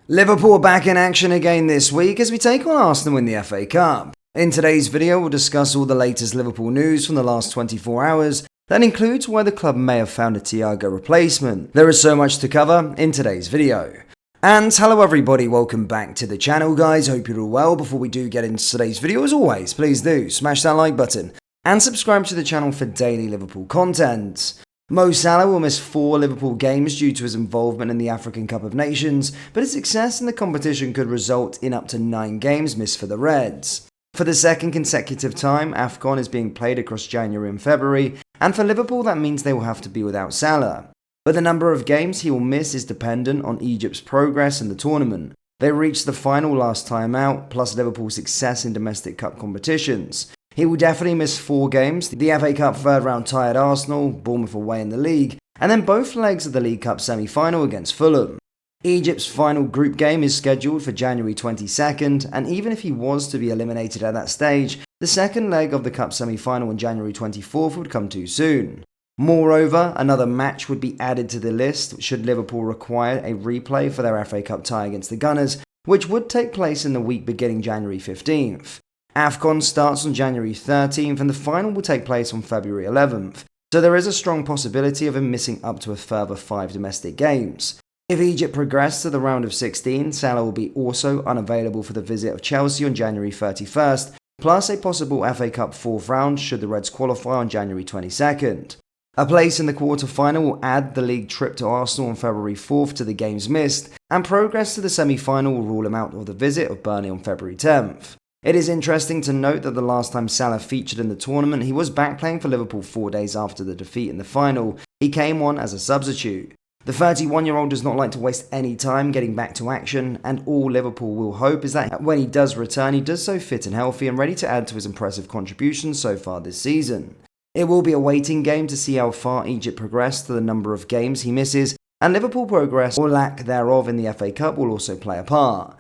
Liverpool are back in action again this week as we take on Arsenal in the FA Cup. In today's video, we'll discuss all the latest Liverpool news from the last 24 hours. That includes why the club may have found a Thiago replacement. There is so much to cover in today's video. And hello everybody, welcome back to the channel guys, hope you're all well. Before we do get into today's video, as always, please do smash that like button and subscribe to the channel for daily Liverpool content. Mo Salah will miss 4 Liverpool games due to his involvement in the African Cup of Nations, but his success in the competition could result in up to 9 games missed for the Reds. For the second consecutive time, AFCON is being played across January and February, and for Liverpool that means they will have to be without Salah. But the number of games he will miss is dependent on Egypt's progress in the tournament. They reached the final last time out, plus Liverpool's success in domestic cup competitions. He will definitely miss 4 games, the FA Cup third round tie at Arsenal, Bournemouth away in the league, and then both legs of the League Cup semi-final against Fulham. Egypt's final group game is scheduled for January 22nd, and even if he was to be eliminated at that stage, the second leg of the Cup semi-final on January 24th would come too soon. Moreover, another match would be added to the list should Liverpool require a replay for their FA Cup tie against the Gunners, which would take place in the week beginning January 15th. AFCON starts on January 13th and the final will take place on February 11th, so there is a strong possibility of him missing up to a further 5 domestic games. If Egypt progress to the round of 16, Salah will be also unavailable for the visit of Chelsea on January 31st, plus a possible FA Cup 4th round should the Reds qualify on January 22nd. A place in the quarter-final will add the league trip to Arsenal on February 4th to the games missed, and progress to the semi-final will rule him out of the visit of Burnley on February 10th. It is interesting to note that the last time Salah featured in the tournament, he was back playing for Liverpool 4 days after the defeat in the final. He came on as a substitute. The 31-year-old does not like to waste any time getting back to action, and all Liverpool will hope is that when he does return, he does so fit and healthy and ready to add to his impressive contributions so far this season. It will be a waiting game to see how far Egypt progress to the number of games he misses, and Liverpool progress or lack thereof in the FA Cup will also play a part.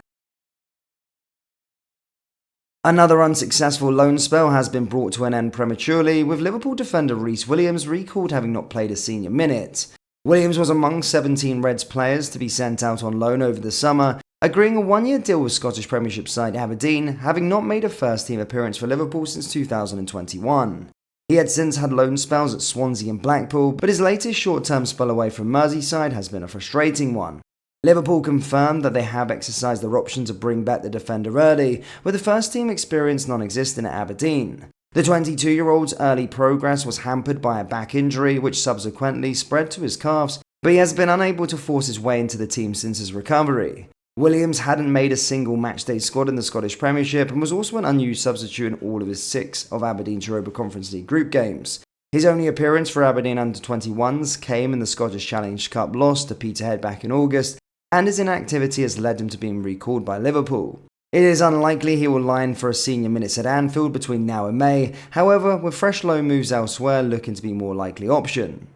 Another unsuccessful loan spell has been brought to an end prematurely, with Liverpool defender Rhys Williams recalled having not played a senior minute. Williams was among 17 Reds players to be sent out on loan over the summer, agreeing a 1-year deal with Scottish Premiership side Aberdeen, having not made a first-team appearance for Liverpool since 2021. He had since had loan spells at Swansea and Blackpool, but his latest short-term spell away from Merseyside has been a frustrating one. Liverpool confirmed that they have exercised their option to bring back the defender early, with the first-team experience non-existent at Aberdeen. The 22-year-old's early progress was hampered by a back injury, which subsequently spread to his calves, but he has been unable to force his way into the team since his recovery. Williams hadn't made a single matchday squad in the Scottish Premiership and was also an unused substitute in all of his 6 of Aberdeen's Europa Conference League group games. His only appearance for Aberdeen under-21s came in the Scottish Challenge Cup loss to Peterhead back in August, and his inactivity has led him to being recalled by Liverpool. It is unlikely he will line for a senior minutes at Anfield between now and May, however, with fresh loan moves elsewhere looking to be a more likely option.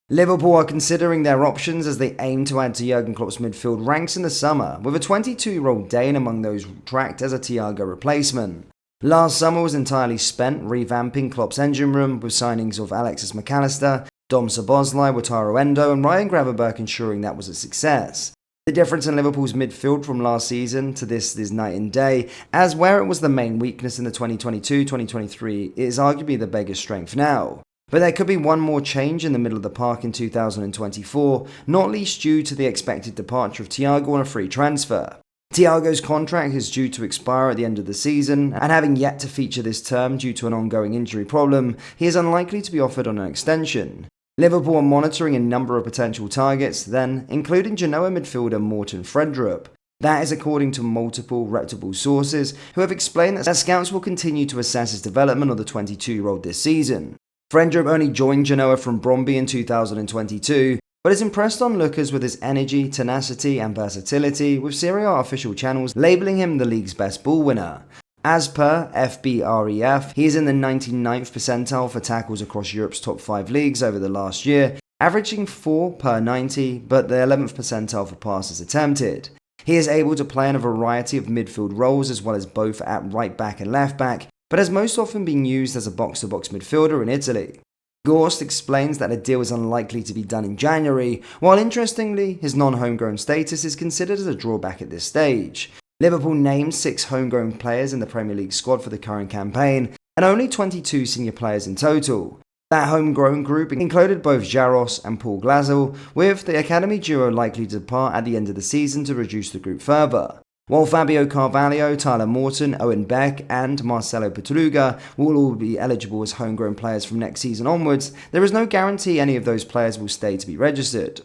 Liverpool are considering their options as they aim to add to Jurgen Klopp's midfield ranks in the summer, with a 22-year-old Dane among those tracked as a Thiago replacement. Last summer was entirely spent revamping Klopp's engine room with signings of Alexis Mac Allister, Dom Szoboszlai, Wataru Endo and Ryan Gravenberch ensuring that was a success. The difference in Liverpool's midfield from last season to this is night and day, as where it was the main weakness in the 2022-2023 is arguably the biggest strength now. But there could be one more change in the middle of the park in 2024, not least due to the expected departure of Thiago on a free transfer. Thiago's contract is due to expire at the end of the season, and having yet to feature this term due to an ongoing injury problem, he is unlikely to be offered on an extension. Liverpool are monitoring a number of potential targets, then including Genoa midfielder Morten Fredrup. That is according to multiple reputable sources who have explained that scouts will continue to assess his development of the 22-year-old this season. Fredrup only joined Genoa from Brøndby in 2022, but is impressed onlookers with his energy, tenacity and versatility, with Serie A official channels labelling him the league's best ball winner. As per FBref, he is in the 99th percentile for tackles across Europe's top 5 leagues over the last year, averaging 4 per 90, but the 11th percentile for passes attempted. He is able to play in a variety of midfield roles as well as both at right back and left back, but has most often been used as a box-to-box midfielder in Italy. Gorst explains that a deal is unlikely to be done in January, while interestingly, his non-homegrown status is considered as a drawback at this stage. Liverpool named 6 homegrown players in the Premier League squad for the current campaign, and only 22 senior players in total. That homegrown group included both Jaros and Paul Glasel, with the academy duo likely to depart at the end of the season to reduce the group further. While Fabio Carvalho, Tyler Morton, Owen Beck and Marcelo Petruga will all be eligible as homegrown players from next season onwards, there is no guarantee any of those players will stay to be registered.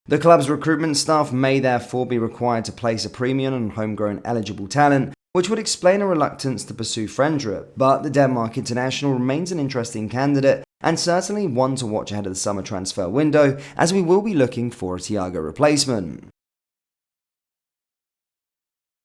The club's recruitment staff may therefore be required to place a premium on homegrown eligible talent, which would explain a reluctance to pursue Frendrup, but the Denmark international remains an interesting candidate and certainly one to watch ahead of the summer transfer window, as we will be looking for a Thiago replacement.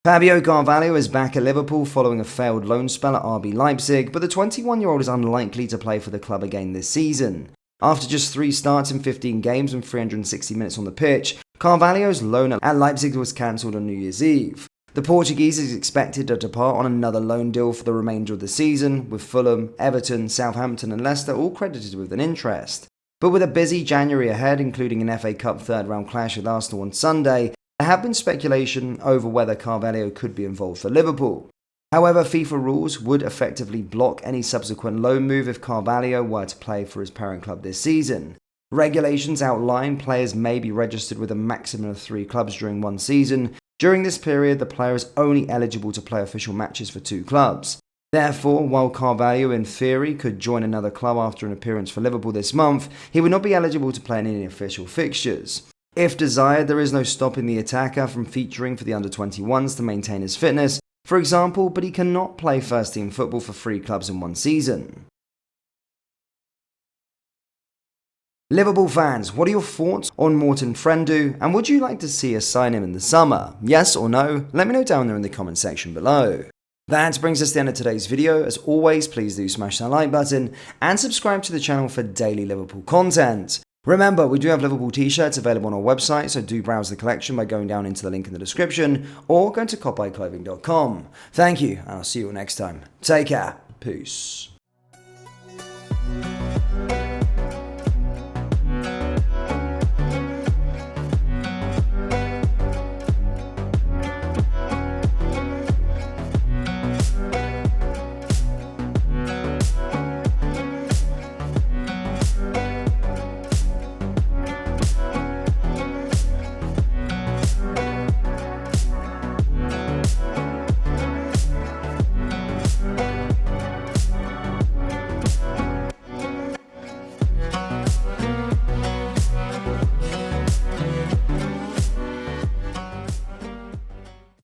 Fabio Carvalho is back at Liverpool following a failed loan spell at RB Leipzig, but the 21-year-old is unlikely to play for the club again this season. After just 3 starts in 15 games and 360 minutes on the pitch, Carvalho's loan at Leipzig was cancelled on New Year's Eve. The Portuguese is expected to depart on another loan deal for the remainder of the season, with Fulham, Everton, Southampton and Leicester all credited with an interest. But with a busy January ahead, including an FA Cup third-round clash with Arsenal on Sunday, there have been speculation over whether Carvalho could be involved for Liverpool. However, FIFA rules would effectively block any subsequent loan move if Carvalho were to play for his parent club this season. Regulations outline players may be registered with a maximum of 3 clubs during one season. During this period, the player is only eligible to play official matches for 2 clubs. Therefore, while Carvalho in theory could join another club after an appearance for Liverpool this month, he would not be eligible to play in any official fixtures. If desired, there is no stopping the attacker from featuring for the under-21s to maintain his fitness, for example, but he cannot play first-team football for 3 clubs in one season. Liverpool fans, what are your thoughts on Morten Frendu, and would you like to see us sign him in the summer? Yes or no? Let me know down there in the comment section below. That brings us to the end of today's video. As always, please do smash that like button and subscribe to the channel for daily Liverpool content. Remember, we do have Liverpool t-shirts available on our website, so do browse the collection by going down into the link in the description or going to copbyclothing.com. Thank you, and I'll see you all next time. Take care. Peace.